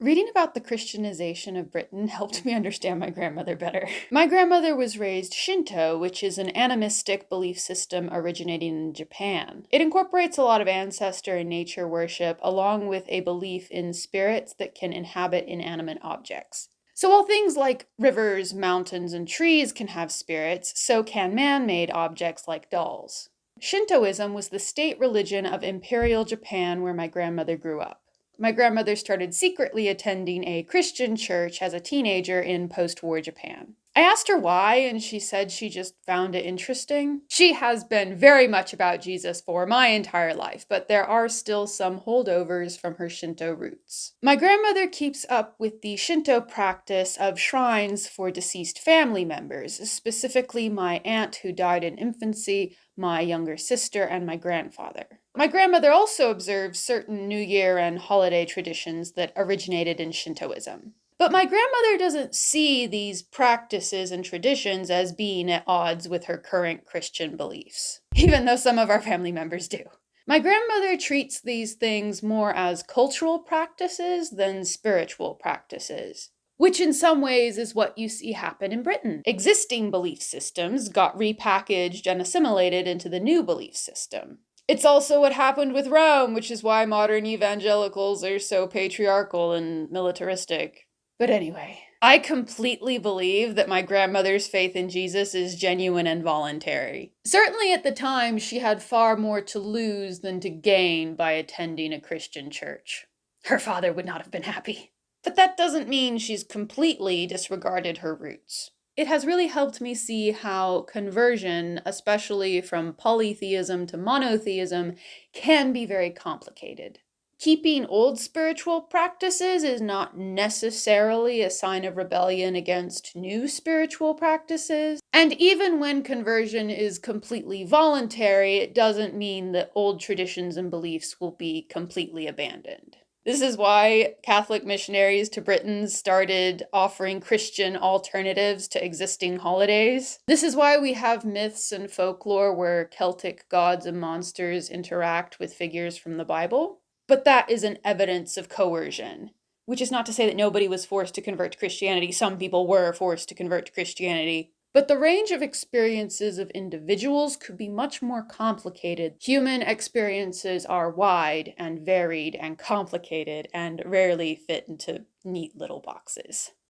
Reading about the Christianization of Britain helped me understand my grandmother better. My grandmother was raised Shinto, which is an animistic belief system originating in Japan. It incorporates a lot of ancestor and nature worship, along with a belief in spirits that can inhabit inanimate objects. So while things like rivers, mountains, and trees can have spirits, so can man-made objects like dolls. Shintoism was the state religion of Imperial Japan where my grandmother grew up. My grandmother started secretly attending a Christian church as a teenager in post-war Japan. I asked her why, and she said she just found it interesting. She has been very much about Jesus for my entire life, but there are still some holdovers from her Shinto roots. My grandmother keeps up with the Shinto practice of shrines for deceased family members, specifically my aunt who died in infancy, my younger sister, and my grandfather. My grandmother also observes certain New Year and holiday traditions that originated in Shintoism. But my grandmother doesn't see these practices and traditions as being at odds with her current Christian beliefs, even though some of our family members do. My grandmother treats these things more as cultural practices than spiritual practices, which in some ways is what you see happen in Britain. Existing belief systems got repackaged and assimilated into the new belief system. It's also what happened with Rome, which is why modern evangelicals are so patriarchal and militaristic. But anyway, I completely believe that my grandmother's faith in Jesus is genuine and voluntary. Certainly at the time, she had far more to lose than to gain by attending a Christian church. Her father would not have been happy. But that doesn't mean she's completely disregarded her roots. It has really helped me see how conversion, especially from polytheism to monotheism, can be very complicated. Keeping old spiritual practices is not necessarily a sign of rebellion against new spiritual practices. And even when conversion is completely voluntary, it doesn't mean that old traditions and beliefs will be completely abandoned. This is why Catholic missionaries to Britain started offering Christian alternatives to existing holidays. This is why we have myths and folklore where Celtic gods and monsters interact with figures from the Bible. But that isn't evidence of coercion, which is not to say that nobody was forced to convert to Christianity. Some people were forced to convert to Christianity. But the range of experiences of individuals could be much more complicated. Human experiences are wide and varied and complicated and rarely fit into neat little boxes.